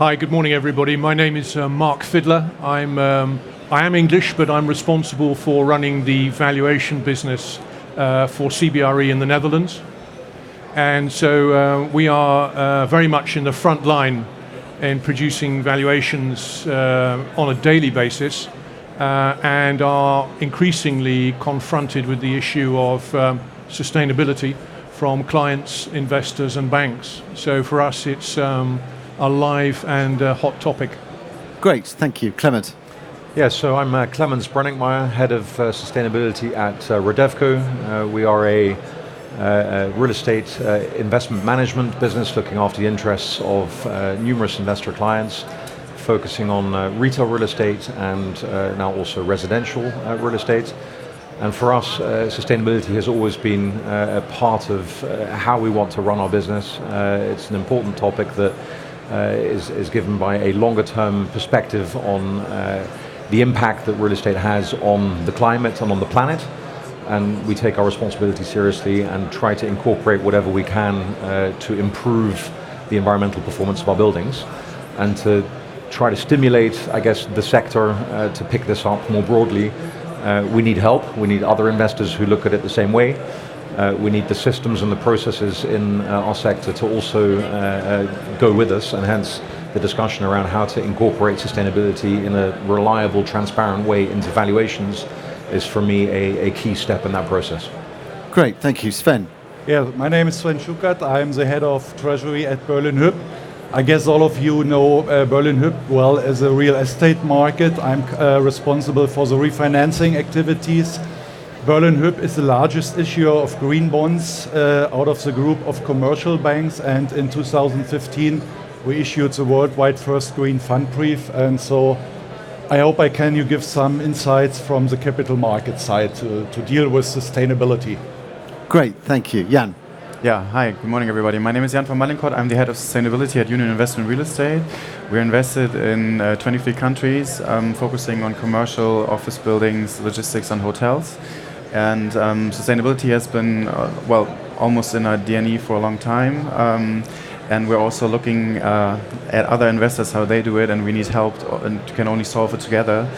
Hi, good morning everybody. My name is Mark Fidler. I am English, but I'm responsible for running the valuation business for CBRE in the Netherlands. And so we are very much in the front line in producing valuations on a daily basis and are increasingly confronted with the issue of sustainability from clients, investors and banks. So for us it's a live and hot topic. Great, thank you. Clemens. Yeah, so I'm Clemens Brenninkmeijer, Head of Sustainability at Redevco. We are a real estate investment management business looking after the interests of numerous investor clients, focusing on retail real estate and now also residential real estate. And for us, sustainability has always been a part of how we want to run our business. It's an important topic that is given by a longer term perspective on the impact that real estate has on the climate and on the planet. And we take our responsibility seriously and try to incorporate whatever we can to improve the environmental performance of our buildings and to try to stimulate, I guess, the sector to pick this up more broadly. We need help. We need other investors who look at it the same way. We need the systems and the processes in our sector to also go with us, and hence the discussion around how to incorporate sustainability in a reliable, transparent way into valuations is for me a key step in that process. Great, thank you. Sven. Yeah, my name is Sven Schukat. I'm the head of Treasury at Berlin Hüb. I guess all of you know Berlin Hüb well as a real estate market. I'm responsible for the refinancing activities. Berlin Hüb is the largest issuer of green bonds out of the group of commercial banks, and in 2015 we issued the worldwide first green fund brief, and so I hope I can give some insights from the capital market side to deal with sustainability. Great, thank you. Jan. Yeah, hi, good morning everybody. My name is Jan from Mallinckrodt. I'm the head of sustainability at Union Investment Real Estate. We're invested in 23 countries, focusing on commercial, office buildings, logistics and hotels. And sustainability has been, almost in our DNA for a long time. And we're also looking at other investors, how they do it, and we need help and can only solve it together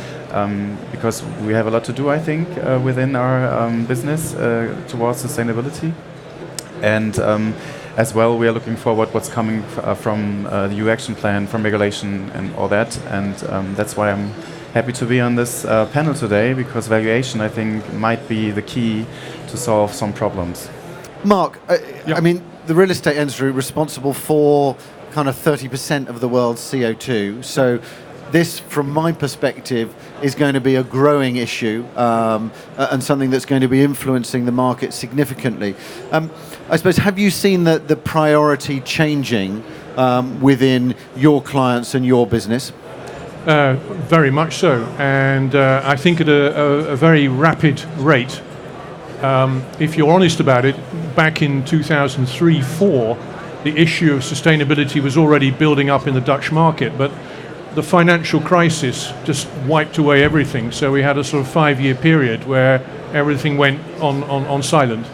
because we have a lot to do, I think, within our business towards sustainability. And as well, we are looking forward what's coming from the EU action plan, from regulation and all that. And that's why I'm happy to be on this panel today, because valuation, I think, might be the key to solve some problems. Mark, I mean, the real estate industry is responsible for kind of 30% of the world's CO2. So this, from my perspective, is going to be a growing issue and something that's going to be influencing the market significantly. I suppose, have you seen the priority changing within your clients and your business? Very much so, and I think at a very rapid rate. If you're honest about it, back in 2003-04, the issue of sustainability was already building up in the Dutch market, but the financial crisis just wiped away everything. So we had a sort of 5-year period where everything went on silent.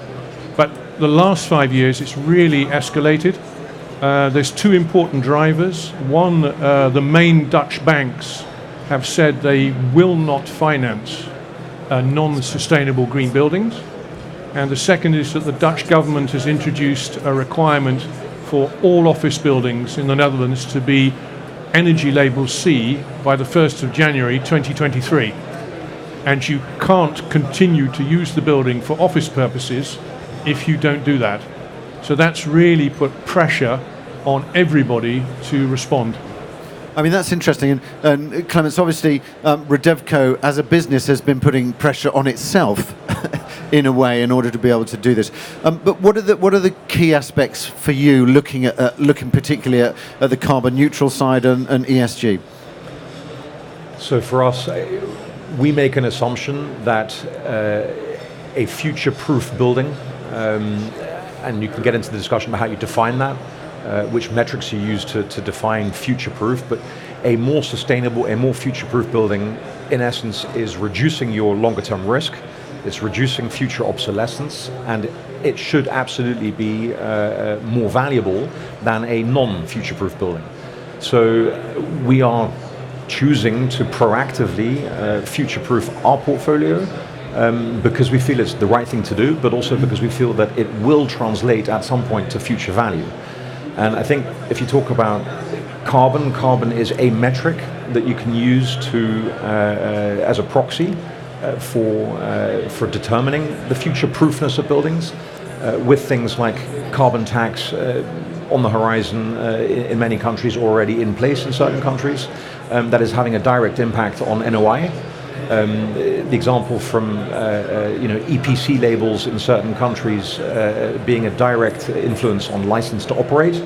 But the last 5 years, it's really escalated. There's two important drivers. One, the main Dutch banks have said they will not finance non-sustainable green buildings. And the second is that the Dutch government has introduced a requirement for all office buildings in the Netherlands to be energy label C by the 1st of January 2023. And you can't continue to use the building for office purposes if you don't do that. So that's really put pressure on everybody to respond. I mean, that's interesting. And Clemens, obviously, Redevco as a business has been putting pressure on itself in a way in order to be able to do this. But what are the key aspects for you looking particularly at the carbon neutral side and ESG? So for us, we make an assumption that a future-proof building, and you can get into the discussion about how you define that, which metrics you use to define future-proof, but a more sustainable, a more future-proof building, in essence, is reducing your longer-term risk, it's reducing future obsolescence, and it should absolutely be more valuable than a non-future-proof building. So we are choosing to proactively future-proof our portfolio because we feel it's the right thing to do, but also because we feel that it will translate at some point to future value. And I think if you talk about carbon is a metric that you can use to as a proxy for determining the future-proofness of buildings, with things like carbon tax on the horizon in many countries, already in place in certain countries, that is having a direct impact on NOI. The example from EPC labels in certain countries being a direct influence on license to operate.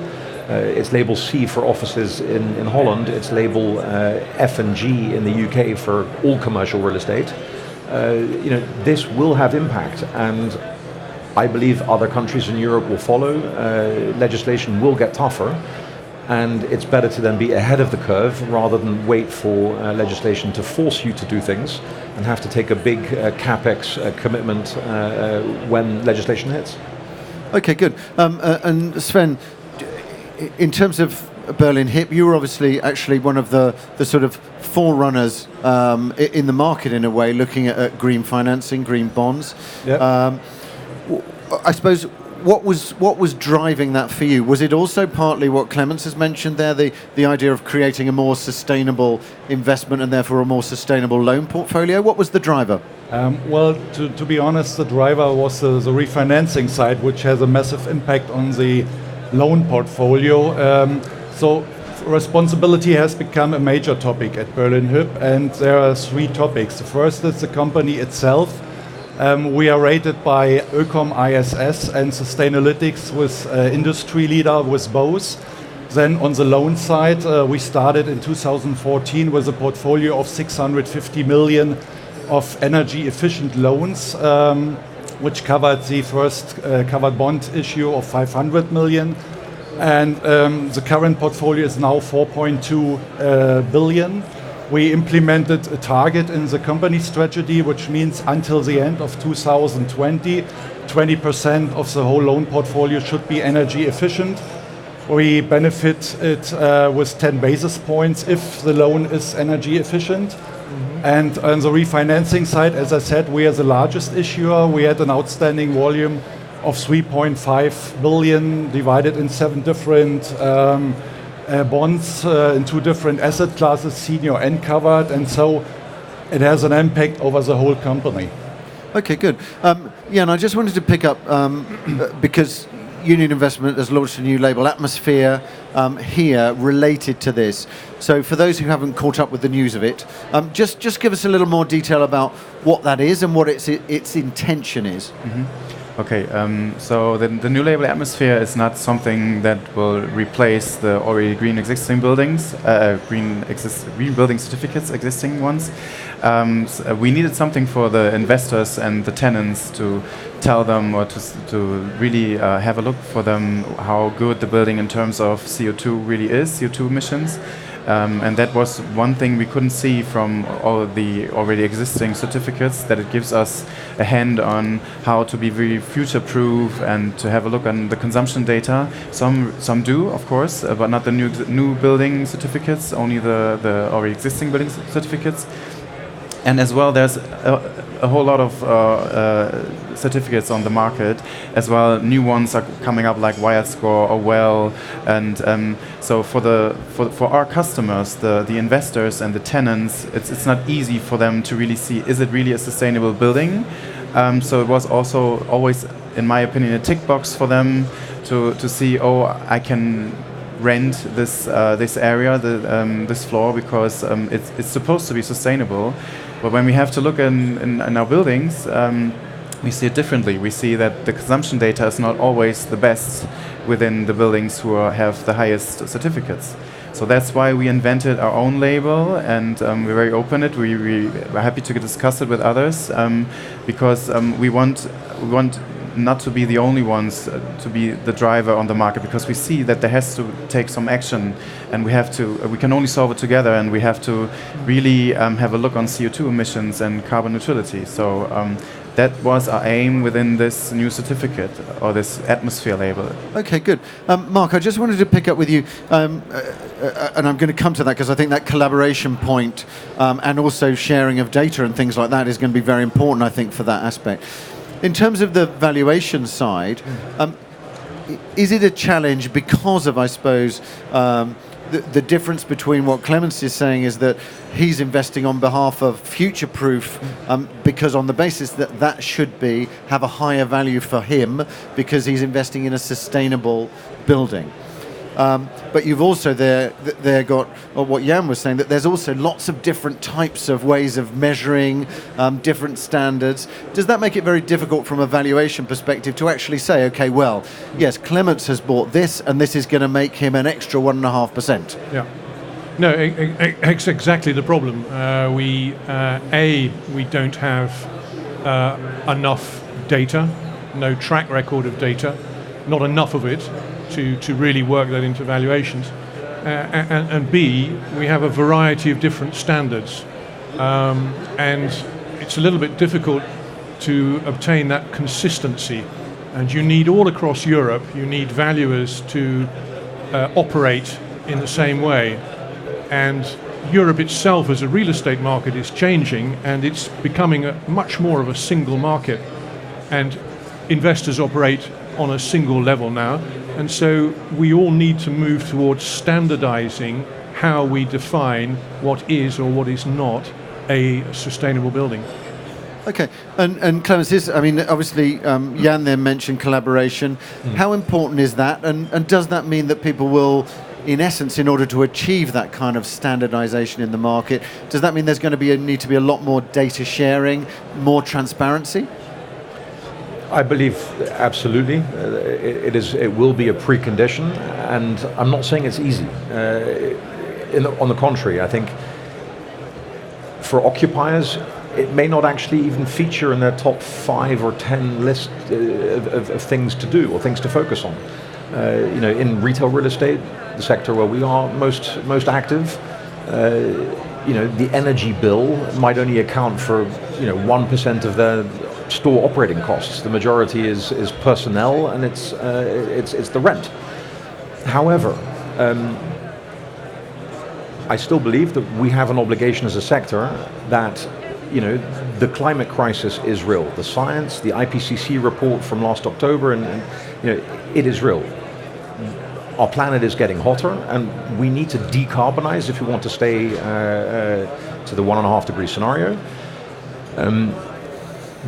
It's label C for offices in Holland. It's label F and G in the UK for all commercial real estate. This will have impact, and I believe other countries in Europe will follow. Legislation will get tougher, and it's better to then be ahead of the curve rather than wait for legislation to force you to do things and have to take a big capex commitment when legislation hits. Okay, good. And Sven, in terms of Berlin HIP, you were obviously actually one of the sort of forerunners in the market in a way, looking at green financing, green bonds. Yep. I suppose what was driving that for you? Was it also partly what Clemens has mentioned there, the idea of creating a more sustainable investment and therefore a more sustainable loan portfolio? What was the driver? Well, to be honest, the driver was the refinancing side, which has a massive impact on the loan portfolio. So responsibility has become a major topic at Berlin HIP, and there are three topics. The first is the company itself. We are rated by Ökom ISS and Sustainalytics with industry leader with both. Then on the loan side, we started in 2014 with a portfolio of 650 million of energy efficient loans, which covered the first covered bond issue of 500 million. And the current portfolio is now 4.2 billion. We implemented a target in the company strategy, which means until the end of 2020, 20% of the whole loan portfolio should be energy efficient. We benefit it with 10 basis points if the loan is energy efficient. Mm-hmm. And on the refinancing side, as I said, we are the largest issuer. We had an outstanding volume of 3.5 billion divided in 7 different bonds in 2 different asset classes, senior and covered, and so it has an impact over the whole company. Okay, good. And I just wanted to pick up because Union Investment has launched a new label, Atmosphere, here related to this. So for those who haven't caught up with the news of it, just give us a little more detail about what that is and what its intention is. Mm-hmm. Okay, so the new label Atmosphere is not something that will replace the already green existing buildings, green building certificates, existing ones. So we needed something for the investors and the tenants to tell them, or to really have a look for them how good the building in terms of CO2 really is, CO2 emissions. And that was one thing we couldn't see from all the already existing certificates, that it gives us a hand on how to be very future-proof and to have a look on the consumption data. Some do, of course, but not the new building certificates, only the already existing building certificates. And as well, there's a whole lot of certificates on the market as well. New ones are coming up, like Wired Score or Well, and so for our customers, the investors and the tenants, it's not easy for them to really see, is it really a sustainable building? So it was also always, in my opinion, a tick box for them to see, oh, I can rent this area, this floor, because it's supposed to be sustainable. But when we have to look in our buildings, we see it differently. We see that the consumption data is not always the best within the buildings who have the highest certificates. So that's why we invented our own label, and we're very open it. We're happy to discuss it with others, because we want not to be the only ones to be the driver on the market, because we see that there has to take some action, and we can only solve it together, and we have to really have a look on CO2 emissions and carbon neutrality. So that was our aim within this new certificate or this atmosphere label. Okay, good. Mark, I just wanted to pick up with you, and I'm going to come to that because I think that collaboration point and also sharing of data and things like that is going to be very important, I think, for that aspect. In terms of the valuation side, is it a challenge because of, I suppose, the difference between what Clemens is saying is that he's investing on behalf of future-proof because on the basis that that should have a higher value for him because he's investing in a sustainable building. But you've also there got what Jan was saying, that there's also lots of different types of ways of measuring, different standards. Does that make it very difficult from a valuation perspective to actually say, okay, well, yes, Clemens has bought this and this is going to make him an extra 1.5%? Yeah. No, it's exactly the problem. We don't have enough data, no track record of data, not enough of it to really work that into valuations. And B, we have a variety of different standards. And it's a little bit difficult to obtain that consistency. And you need all across Europe, you need valuers to operate in the same way. And Europe itself as a real estate market is changing and it's becoming much more of a single market. And investors operate on a single level now. And so we all need to move towards standardizing how we define what is or what is not a sustainable building. Okay, and Clemens, I mean, obviously Jan then mentioned collaboration. How important is that? And does that mean that people will, in essence, in order to achieve that kind of standardization in the market, does that mean there's going to need to be a lot more data sharing, more transparency? I believe absolutely. It will be a precondition, and I'm not saying it's easy. On the contrary, I think for occupiers, it may not actually even feature in their top 5 or 10 list of things to do or things to focus on. In retail real estate, the sector where we are most active, the energy bill might only account for 1% of their store operating costs. The majority is personnel, and it's the rent. However, I still believe that we have an obligation as a sector that the climate crisis is real. The science, the IPCC report from last October, and it is real. Our planet is getting hotter, and we need to decarbonize if we want to stay to the 1.5 degree scenario.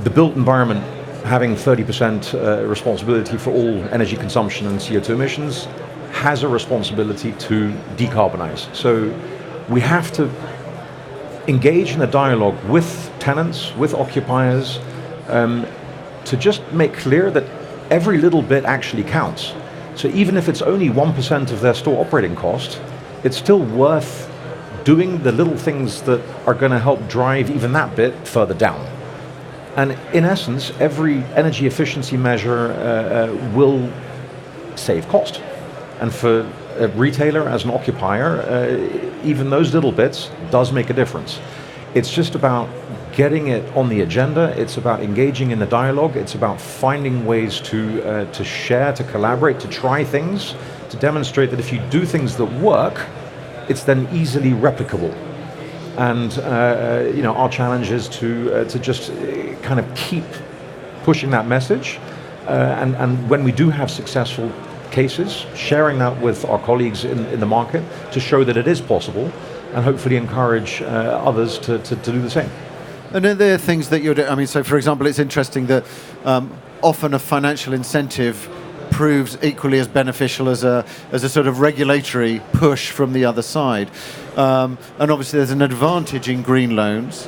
The built environment having 30% responsibility for all energy consumption and CO2 emissions has a responsibility to decarbonize. So we have to engage in a dialogue with tenants, with occupiers, to just make clear that every little bit actually counts. So even if it's only 1% of their store operating cost, it's still worth doing the little things that are going to help drive even that bit further down. And in essence, every energy efficiency measure will save cost. And for a retailer as an occupier, even those little bits does make a difference. It's just about getting it on the agenda. It's about engaging in the dialogue. It's about finding ways to share, to collaborate, to try things, to demonstrate that if you do things that work, it's then easily replicable. And our challenge is to just kind of keep pushing that message, and when we do have successful cases, sharing that with our colleagues in the market to show that it is possible, and hopefully encourage others to do the same. And are there things that you're doing? I mean, so for example, it's interesting that often a financial incentive proves equally as beneficial as a sort of regulatory push from the other side. And obviously there's an advantage in green loans.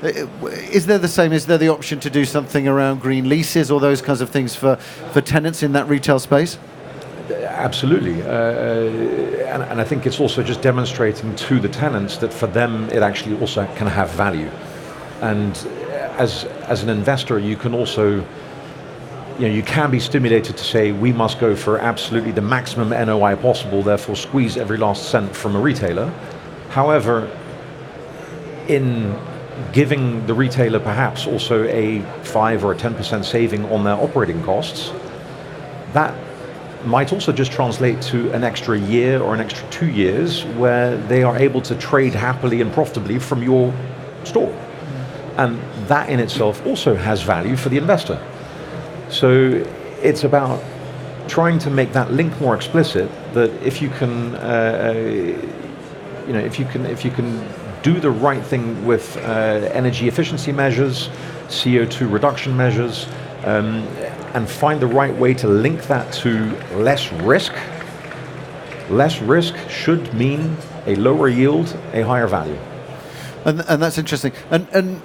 Is there the same? Is there the option to do something around green leases or those kinds of things for tenants in that retail space? Absolutely. And I think it's also just demonstrating to the tenants that for them it actually also can have value. And as an investor, you can also you can be stimulated to say we must go for absolutely the maximum NOI possible, therefore squeeze every last cent from a retailer. However, in giving the retailer perhaps also a 5 or a 10% saving on their operating costs, that might also just translate to an extra year or an extra 2 years where they are able to trade happily and profitably from your store. And that in itself also has value for the investor. So it's about trying to make that link more explicit, that if you can, if you can do the right thing with energy efficiency measures, CO2 reduction measures, and find the right way to link that to less risk. Less risk should mean a lower yield, a higher value. And that's interesting. And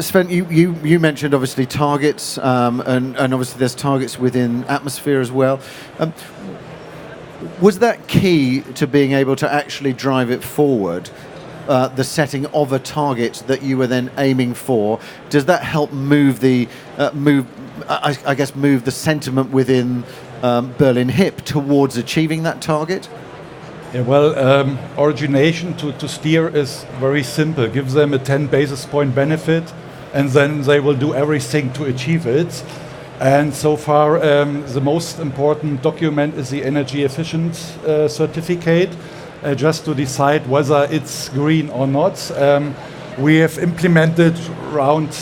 Sven, you mentioned obviously targets, and obviously there's targets within atmosphere as well. Was that key to being able to actually drive it forward? The setting of a target that you were then aiming for, does that help move the move the sentiment within Berlin HIP towards achieving that target? Yeah, well, origination to steer is very simple. Give them a 10 basis point benefit, and then they will do everything to achieve it. And so far, the most important document is the energy efficient certificate, just to decide whether it's green or not. We have implemented around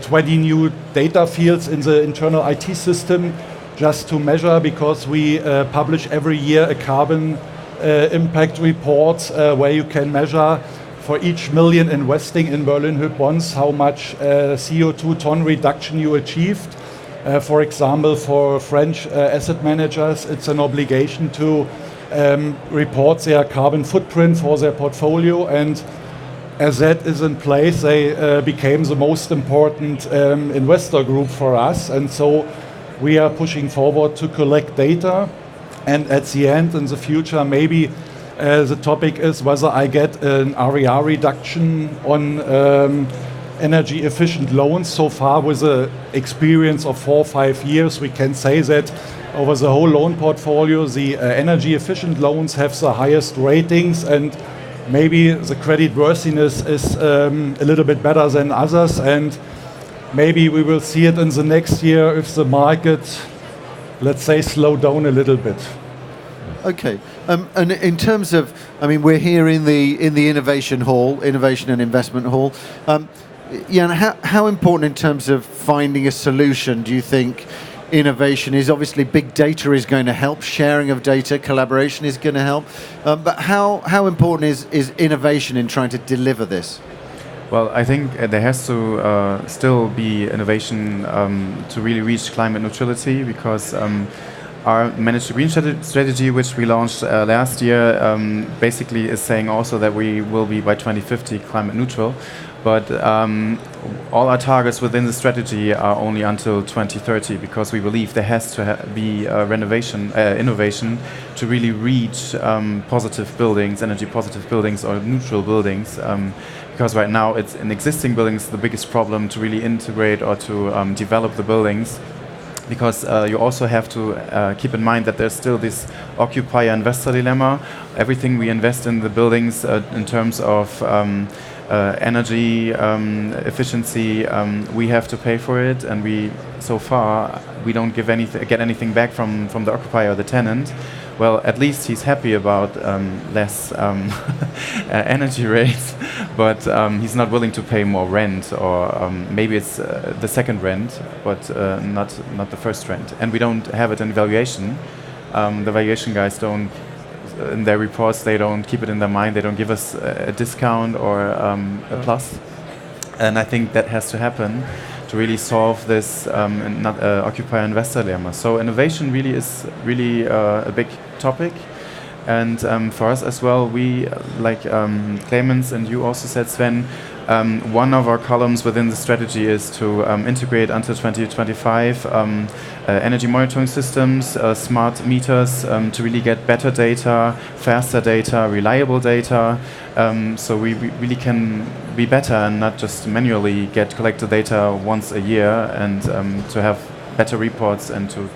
20 new data fields in the internal IT system just to measure, because we publish every year a carbon impact report where you can measure for each million investing in Berlin HIP bonds how much CO2 ton reduction you achieved. For example, for French asset managers, it's an obligation to report their carbon footprint for their portfolio, and as that is in place, they became the most important investor group for us, and so we are pushing forward to collect data. And at the end, in the future, maybe the topic is whether I get an RER reduction on energy efficient loans. So far, with an experience of 4 or 5 years, we can say that over the whole loan portfolio, the energy efficient loans have the highest ratings, and maybe the credit worthiness is a little bit better than others. And maybe we will see it in the next year if the market, let's say, slow down a little bit. Okay, and in terms of, I mean, we're here in the innovation hall, innovation and investment hall. How important in terms of finding a solution do you think innovation is? Obviously, big data is going to help, sharing of data, collaboration is going to help. But how important is innovation in trying to deliver this? Well, I think there has to still be innovation to really reach climate neutrality, because our Manage to Green strategy, which we launched last year, basically is saying also that we will be by 2050 climate neutral. But all our targets within the strategy are only until 2030, because we believe there has to be innovation to really reach positive buildings, energy positive buildings or neutral buildings. Because right now it's in existing buildings the biggest problem to really integrate or to develop the buildings. Because you also have to keep in mind that there's still this occupier-investor dilemma. Everything we invest in the buildings in terms of energy efficiency, we have to pay for it, and so far we don't get anything back from the occupier or the tenant. Well, at least he's happy about less energy rates, but he's not willing to pay more rent, or maybe it's the second rent, but not the first rent. And we don't have it in valuation. The valuation guys don't, in their reports, they don't keep it in their mind. They don't give us a discount or a plus. And I think that has to happen to really solve this occupier-investor dilemma. So innovation really is a big topic. And for us as well, we, like Clemens and you also said, Sven, one of our columns within the strategy is to integrate until 2025 energy monitoring systems, smart meters, to really get better data, faster data, reliable data, so we really can be better and not just manually collect the data once a year, and to have better reports and to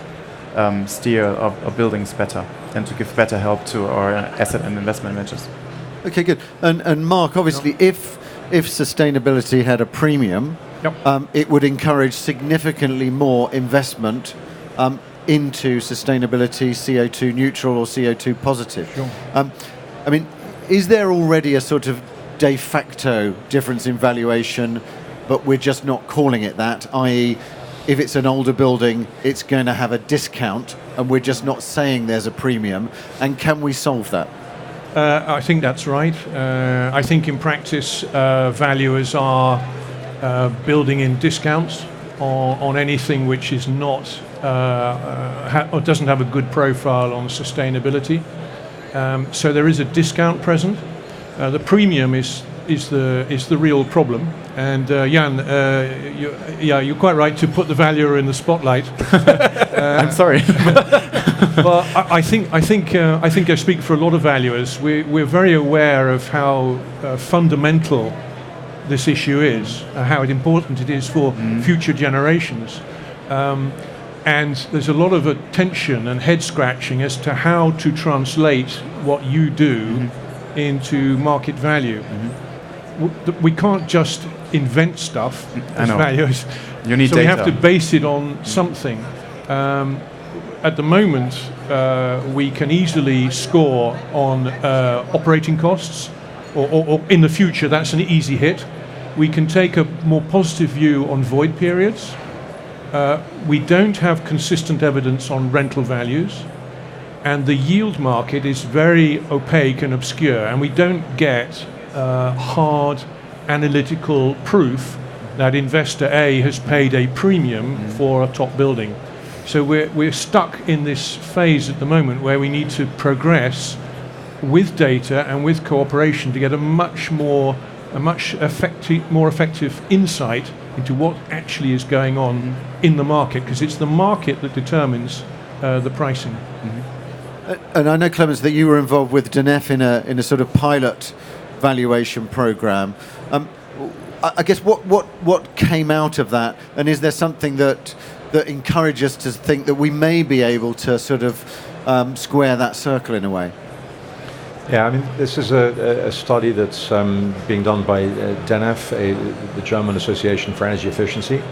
steer our buildings better and to give better help to our asset and investment managers. Okay, good. And Mark, obviously, if if sustainability had a premium, it would encourage significantly more investment into sustainability, CO2 neutral or CO2 positive. Sure. I mean, is there already a sort of de facto difference in valuation, but we're just not calling it that, i.e., if it's an older building, it's going to have a discount, and we're just not saying there's a premium, and can we solve that? I think that's right. I think in practice, valuers are building in discounts on anything which is not or doesn't have a good profile on sustainability. So there is a discount present. The premium is the real problem. And Jan, you're quite right to put the valuer in the spotlight. I'm sorry. Well, I think I speak for a lot of valuers. We're very aware of how fundamental this issue is, how important it is for future generations. And there's a lot of attention and head scratching as to how to translate what you do into market value. We can't just invent stuff as valuers. You need so data. We have to base it on something. At the moment, we can easily score on operating costs, or in the future, that's an easy hit. We can take a more positive view on void periods. We don't have consistent evidence on rental values, and the yield market is very opaque and obscure, and we don't get hard analytical proof that investor A has paid a premium for a top building. So we're stuck in this phase at the moment where we need to progress with data and with cooperation to get a much more effective insight into what actually is going on in the market, because it's the market that determines the pricing. And I know, Clemens, that you were involved with DNF in a sort of pilot valuation program. I guess what came out of that, and is there something that encourages us to think that we may be able to sort of square that circle in a way? Yeah, I mean, this is a study that's being done by DNF, the German Association for Energy Efficiency.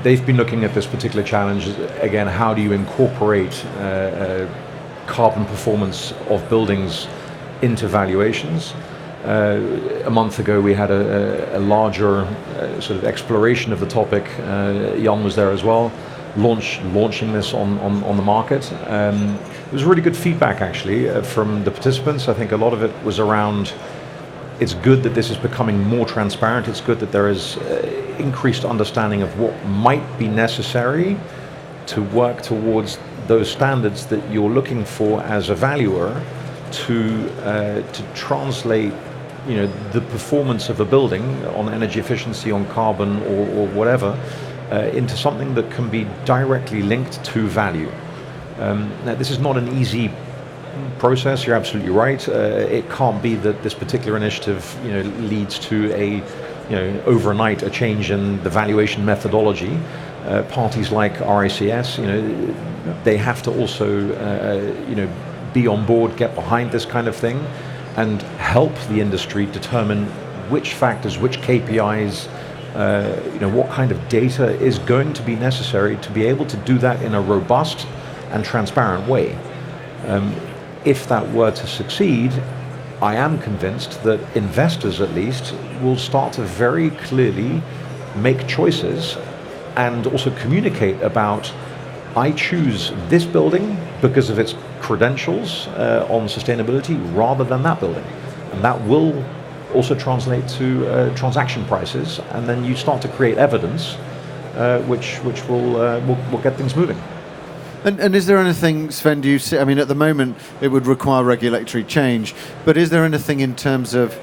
They've been looking at this particular challenge. Again, how do you incorporate carbon performance of buildings into valuations? A month ago, we had a larger sort of exploration of the topic. Jan was there as well, launching this on the market. It was really good feedback, actually, from the participants. I think a lot of it was around, it's good that this is becoming more transparent. It's good that there is increased understanding of what might be necessary to work towards those standards that you're looking for as a valuer to translate, the performance of a building on energy efficiency, on carbon, or whatever, into something that can be directly linked to value. Now, this is not an easy process. You're absolutely right. It can't be that this particular initiative, leads to overnight a change in the valuation methodology. Parties like RICS, they have to also, be on board, get behind this kind of thing, and help the industry determine which factors, which KPIs, what kind of data is going to be necessary to be able to do that in a robust and transparent way. If that were to succeed, I am convinced that investors, at least, will start to very clearly make choices and also communicate about, I choose this building because of its credentials on sustainability rather than that building. And that will also translate to transaction prices, and then you start to create evidence which will get things moving. And is there anything, Sven, do you see, I mean, at the moment it would require regulatory change, but is there anything in terms of,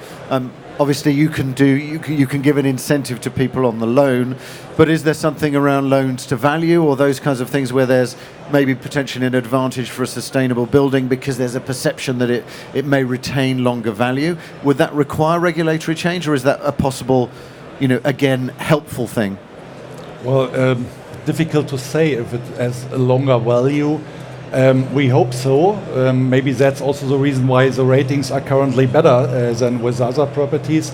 obviously you can give an incentive to people on the loan, but is there something around loans to value or those kinds of things where there's maybe potentially an advantage for a sustainable building because there's a perception that it may retain longer value? Would that require regulatory change, or is that a possible, again, helpful thing? Well, difficult to say if it has a longer value. We hope so. Maybe that's also the reason why the ratings are currently better than with other properties.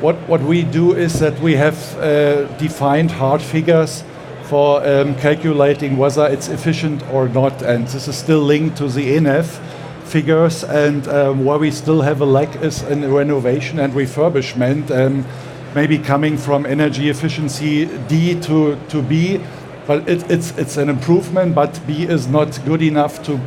What we do is that we have defined hard figures for calculating whether it's efficient or not, and this is still linked to the ENEF figures, and where we still have a lack is in renovation and refurbishment, maybe coming from energy efficiency D to B, but it's an improvement, but B is not good enough to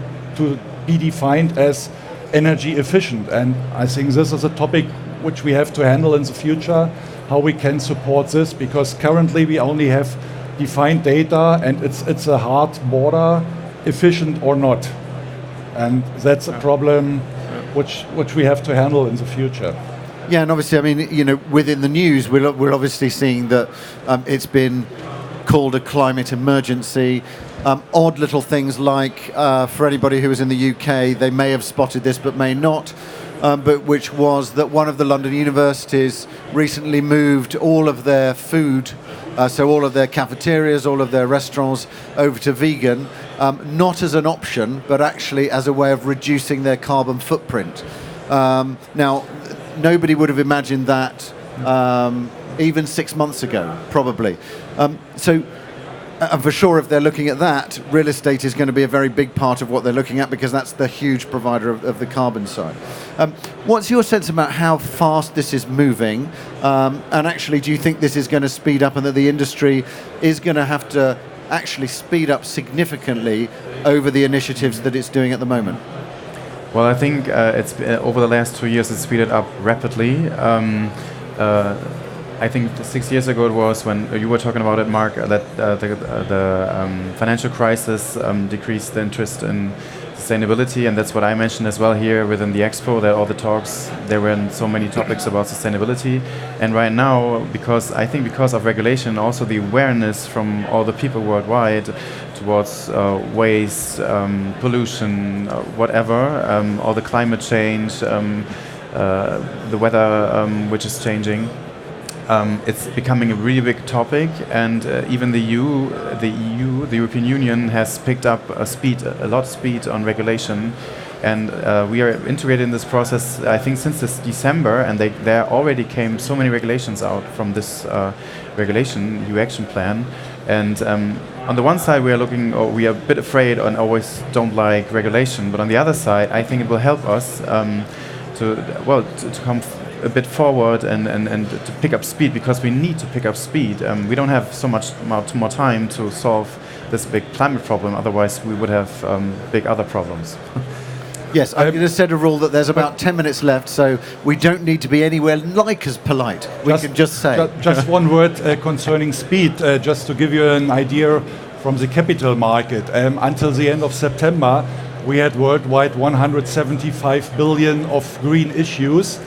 be defined as energy efficient, and I think this is a topic which we have to handle in the future, how we can support this, because currently we only have defined data and it's a hard border, efficient or not. And that's a problem which we have to handle in the future. Yeah, and obviously, I mean, you know, within the news, we're obviously seeing that it's been called a climate emergency. Odd little things like, for anybody who was in the UK, they may have spotted this but may not, but which was that one of the London universities recently moved all of their food, so all of their cafeterias, all of their restaurants over to vegan, not as an option, but actually as a way of reducing their carbon footprint. Now, nobody would have imagined that even 6 months ago, probably. And for sure, if they're looking at that, real estate is going to be a very big part of what they're looking at, because that's the huge provider of the carbon side. What's your sense about how fast this is moving? And actually, do you think this is going to speed up, and that the industry is going to have to actually speed up significantly over the initiatives that it's doing at the moment? Well, I think it's over the last 2 years it's speeded up rapidly. I think 6 years ago it was when you were talking about it, Mark, that the financial crisis decreased the interest in sustainability, and that's what I mentioned as well here within the EXPO, that all the talks, there were so many topics about sustainability. And right now, because of regulation, also the awareness from all the people worldwide towards waste, pollution, whatever, all the climate change, the weather which is changing. It's becoming a really big topic, and even the European Union has picked up a lot of speed on regulation, and we are integrated in this process, I think, since this December, and there already came so many regulations out from this regulation EU action plan. And on the one side, we are a bit afraid and always don't like regulation, but on the other side, I think it will help us to come a bit forward and to pick up speed, because we need to pick up speed. We don't have so much more time to solve this big climate problem, otherwise we would have big other problems. Yes, I'm going to set a rule that there's about 10 minutes left, so we don't need to be anywhere like as polite. We can just say. Just one word concerning speed, just to give you an idea from the capital market. Until the end of September, we had worldwide 175 billion of green issues,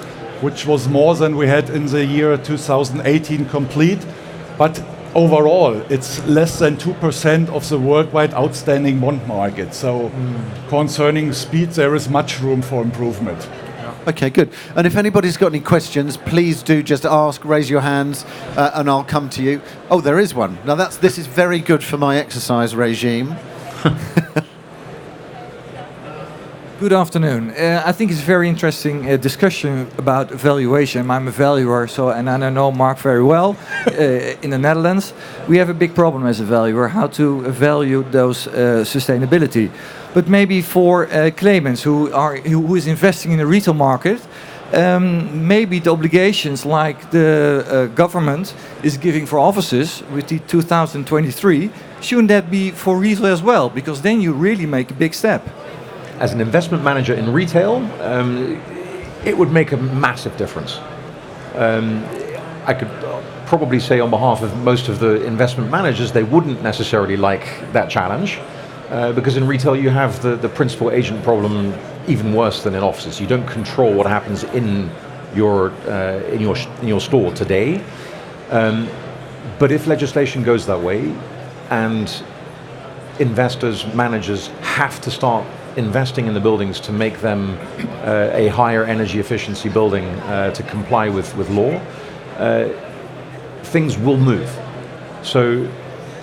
which was more than we had in the year 2018 complete. But overall, it's less than 2% of the worldwide outstanding bond market. So concerning speed, there is much room for improvement. Okay, good. And if anybody's got any questions, please do just ask, raise your hands, and I'll come to you. Oh, there is one. Now this is very good for my exercise regime. Good afternoon. I think it's a very interesting discussion about valuation. I'm a valuer, and I know Mark very well in the Netherlands. We have a big problem as a valuer, how to value those sustainability. But maybe for Clemens, who is investing in the retail market, maybe the obligations like the government is giving for offices with the 2023, shouldn't that be for retail as well? Because then you really make a big step. As an investment manager in retail, it would make a massive difference. I could probably say on behalf of most of the investment managers, they wouldn't necessarily like that challenge, because in retail you have the principal agent problem even worse than in offices. You don't control what happens in your store today. But if legislation goes that way, and investors, managers have to start investing in the buildings to make them a higher energy efficiency building to comply with law, things will move. So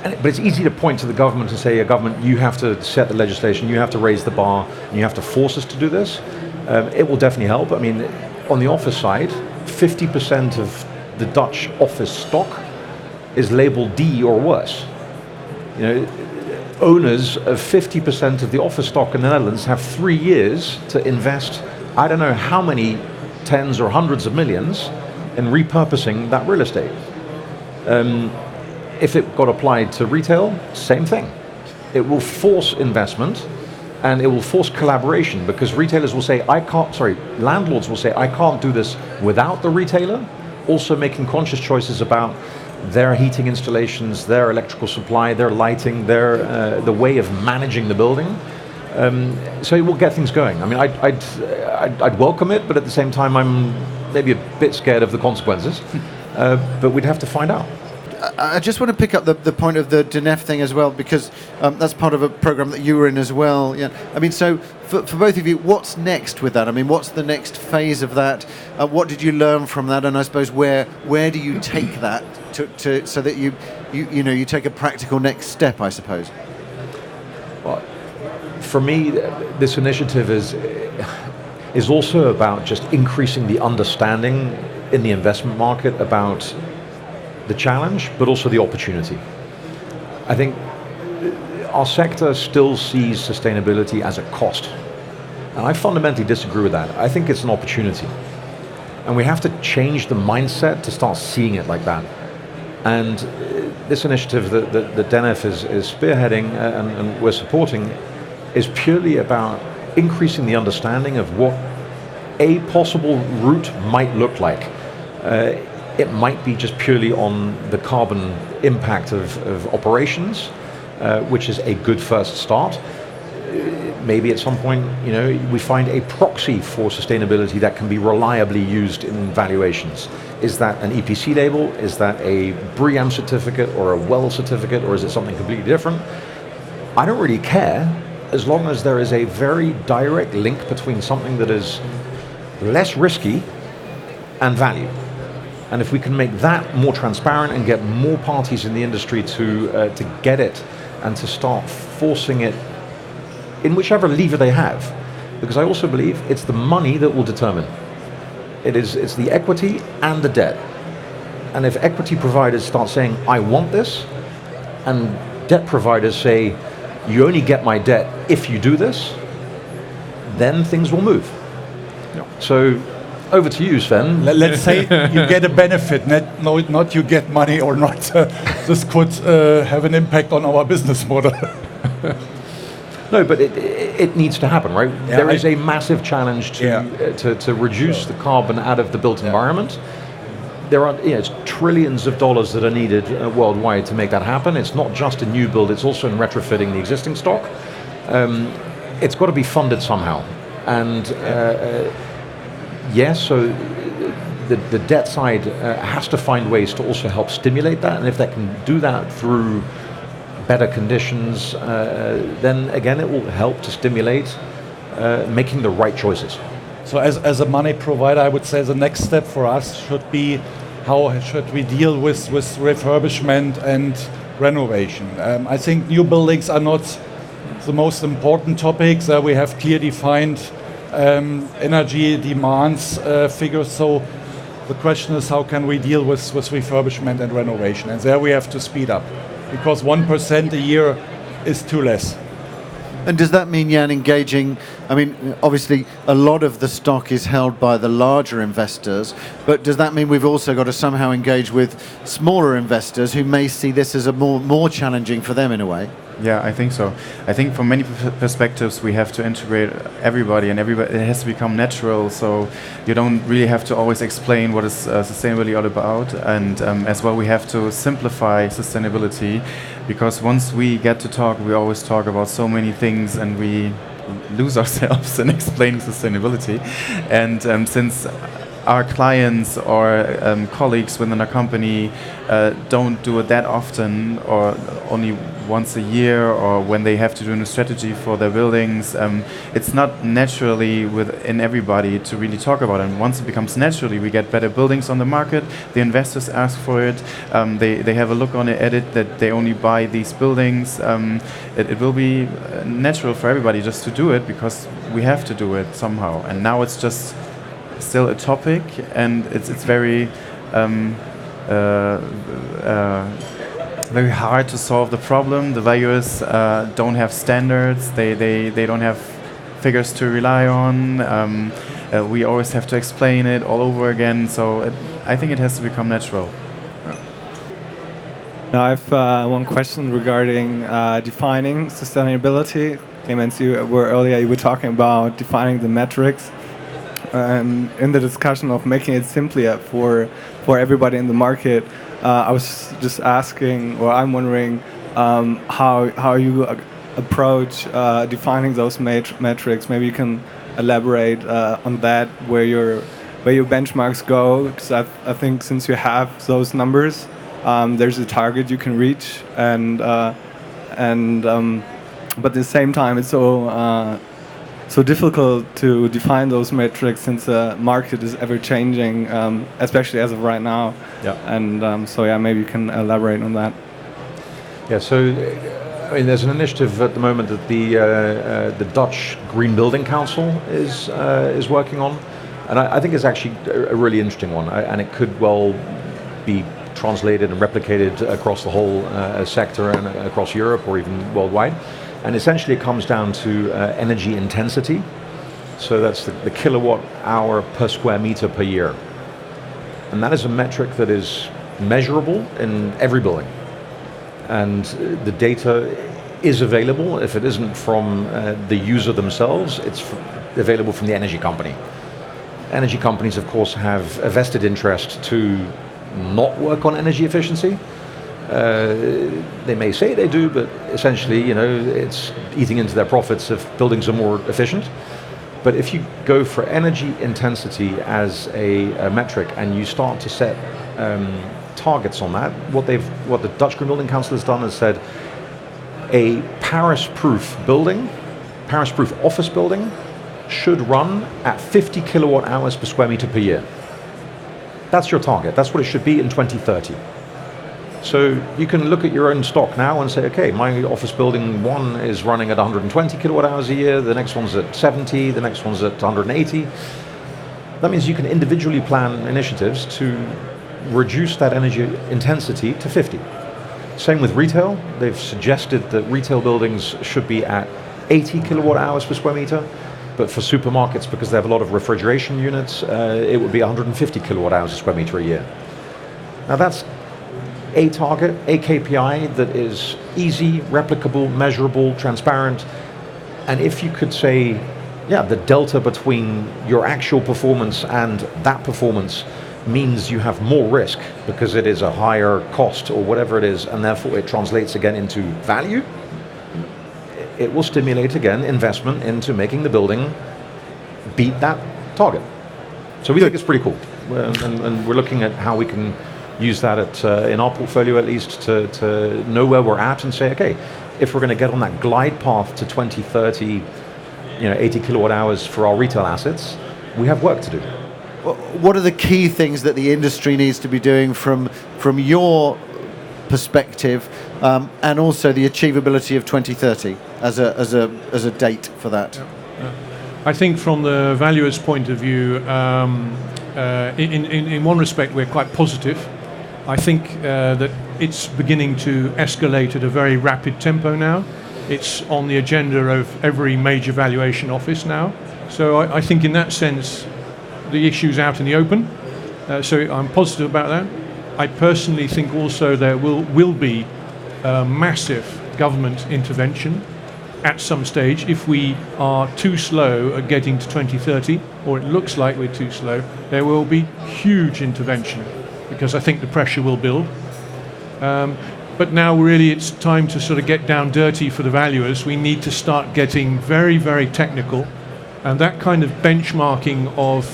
But it's easy to point to the government and say, government, you have to set the legislation, you have to raise the bar, and you have to force us to do this. It will definitely help. I mean, on the office side, 50% of the Dutch office stock is labeled D or worse. You know, owners of 50% of the office stock in the Netherlands have 3 years to invest, I don't know how many tens or hundreds of millions in repurposing that real estate. If it got applied to retail, same thing. It will force investment and it will force collaboration, because retailers will say, landlords will say, I can't do this without the retailer, also making conscious choices about their heating installations, their electrical supply, their lighting, the way of managing the building. So it will get things going. I mean, I'd welcome it, but at the same time, I'm maybe a bit scared of the consequences. But we'd have to find out. I just want to pick up the point of the DNF thing as well, because that's part of a program that you were in as well. Yeah. I mean, so for both of you, what's next with that? I mean, what's the next phase of that? What did you learn from that? And I suppose where do you take that to so that you take a practical next step, I suppose? Well, for me, this initiative is also about just increasing the understanding in the investment market about the challenge, but also the opportunity. I think our sector still sees sustainability as a cost. And I fundamentally disagree with that. I think it's an opportunity. And we have to change the mindset to start seeing it like that. And this initiative that DNF is spearheading and we're supporting is purely about increasing the understanding of what a possible route might look like. It might be just purely on the carbon impact of operations, which is a good first start. Maybe at some point, we find a proxy for sustainability that can be reliably used in valuations. Is that an EPC label? Is that a BREEAM certificate or a WELL certificate, or is it something completely different? I don't really care, as long as there is a very direct link between something that is less risky and value. And if we can make that more transparent and get more parties in the industry to get it and to start forcing it in whichever lever they have, because I also believe it's the money that will determine. It's the equity and the debt. And if equity providers start saying, I want this, and debt providers say, you only get my debt if you do this, then things will move. Yeah. So over to you, Sven. Let's say you get a benefit, not you get money or not. This could have an impact on our business model. No, but it needs to happen, right? Yeah, there is a massive challenge to reduce the carbon out of the built environment. There are it's trillions of dollars that are needed worldwide to make that happen. It's not just a new build, it's also in retrofitting the existing stock. It's got to be funded somehow. And yes, so the debt side has to find ways to also help stimulate that. And if they can do that through better conditions, then again it will help to stimulate making the right choices. So as a money provider, I would say the next step for us should be how should we deal with refurbishment and renovation. I think new buildings are not the most important topics. We have clear defined energy demands figures. So the question is, how can we deal with refurbishment and renovation? And there we have to speed up, because 1% a year is too less. And does that mean, Jan, engaging, I mean, obviously a lot of the stock is held by the larger investors, but does that mean we've also got to somehow engage with smaller investors who may see this as a more challenging for them in a way? Yeah, I think so. I think from many perspectives we have to integrate everybody, and it has to become natural, so you don't really have to always explain what is sustainability all about. And as well, we have to simplify sustainability, because once we get to talk, we always talk about so many things and we lose ourselves in explaining sustainability. And since our clients or colleagues within a company don't do it that often, or only once a year, or when they have to do a new strategy for their buildings. It's not naturally within everybody to really talk about it. And once it becomes naturally, we get better buildings on the market, the investors ask for it, they have a look on it, at it, that they only buy these buildings. It will be natural for everybody just to do it, because we have to do it somehow. And now it's just still a topic, and it's very very hard to solve the problem. The valuers don't have standards. They don't have figures to rely on. We always have to explain it all over again. So I think it has to become natural. Now I have one question regarding defining sustainability. Clemens, you were talking about defining the metrics. In the discussion of making it simpler for everybody in the market, I was just asking, or I'm wondering, how you approach defining those metrics. Maybe you can elaborate on that, where your benchmarks go. Because I think since you have those numbers, there's a target you can reach, but at the same time, it's so difficult to define those metrics, since the market is ever changing, especially as of right now. Yeah. And maybe you can elaborate on that. Yeah. So, I mean, there's an initiative at the moment that the Dutch Green Building Council is working on, and I think it's actually a really interesting one, and it could well be translated and replicated across the whole sector and across Europe or even worldwide. And essentially it comes down to energy intensity. So that's the kilowatt hour per square meter per year. And that is a metric that is measurable in every building. And the data is available. If it isn't from the user themselves, it's available from the energy company. Energy companies, of course, have a vested interest to not work on energy efficiency. They may say they do, but essentially, it's eating into their profits if buildings are more efficient. But if you go for energy intensity as a metric and you start to set targets on that, what the Dutch Green Building Council has done is said a Paris-proof building, Paris-proof office building, should run at 50 kilowatt hours per square meter per year. That's your target. That's what it should be in 2030. So you can look at your own stock now and say, okay, my office building one is running at 120 kilowatt hours a year, the next one's at 70, the next one's at 180. That means you can individually plan initiatives to reduce that energy intensity to 50. Same with retail. They've suggested that retail buildings should be at 80 kilowatt hours per square meter, but for supermarkets, because they have a lot of refrigeration units, it would be 150 kilowatt hours per square meter a year. Now that's a target, a KPI that is easy, replicable, measurable, transparent. And if you could say, the delta between your actual performance and that performance means you have more risk because it is a higher cost or whatever it is, and therefore it translates again into value, it will stimulate again investment into making the building beat that target. So we think it's pretty cool. And we're looking at how we can use that in our portfolio at least to know where we're at and say, okay, if we're going to get on that glide path to 2030, 80 kilowatt hours for our retail assets, we have work to do. What are the key things that the industry needs to be doing from your perspective, and also the achievability of 2030 as a date for that? I think from the valuer's point of view, in one respect we're quite positive. I think that it's beginning to escalate at a very rapid tempo now. It's on the agenda of every major valuation office now. So I think in that sense the issue's out in the open. So I'm positive about that. I personally think also there will be massive government intervention at some stage. If we are too slow at getting to 2030, or it looks like we're too slow, there will be huge intervention, because I think the pressure will build. But now really it's time to sort of get down dirty for the valuers. We need to start getting very, very technical And that kind of benchmarking of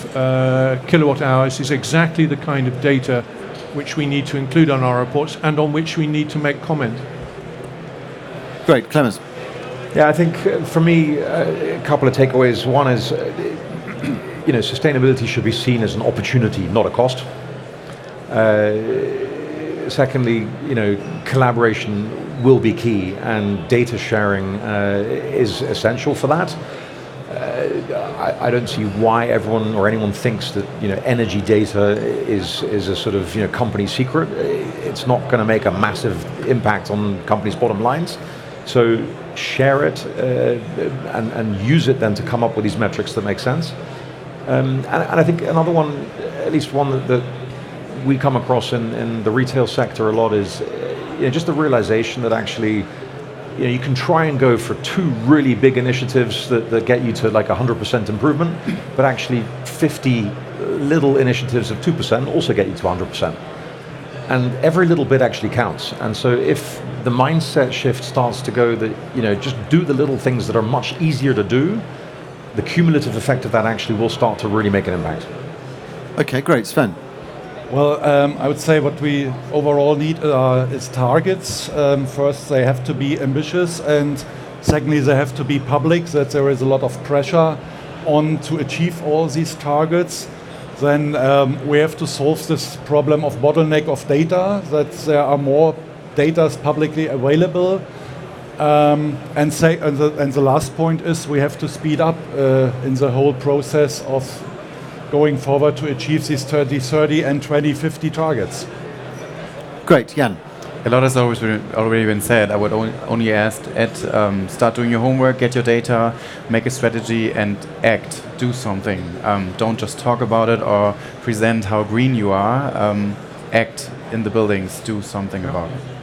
kilowatt hours is exactly the kind of data which we need to include on our reports and on which we need to make comment. Great, Clemens. Yeah, I think for me, a couple of takeaways. One is, sustainability should be seen as an opportunity, not a cost. Secondly, collaboration will be key, and data sharing is essential for that. I don't see why everyone or anyone thinks that energy data is a sort of company secret. It's not going to make a massive impact on companies' bottom lines. So share it and use it then to come up with these metrics that make sense. And I think another one, at least one that we come across in the retail sector a lot, is just the realization that actually you can try and go for two really big initiatives that get you to like 100% improvement, but actually 50 little initiatives of 2% also get you to 100%. And every little bit actually counts. And so if the mindset shift starts to go that, just do the little things that are much easier to do, the cumulative effect of that actually will start to really make an impact. Okay, great. Sven? Well, I would say what we overall need is targets. First, they have to be ambitious, and secondly, they have to be public, that there is a lot of pressure on to achieve all these targets. Then we have to solve this problem of bottleneck of data, that there are more data publicly available. And the last point is we have to speed up in the whole process of going forward to achieve these 2030 and 2050 targets. Great, Jan. A lot has already been said. I would only add, start doing your homework, get your data, make a strategy, and act. Do something. Don't just talk about it or present how green you are. Act in the buildings. Do something about it.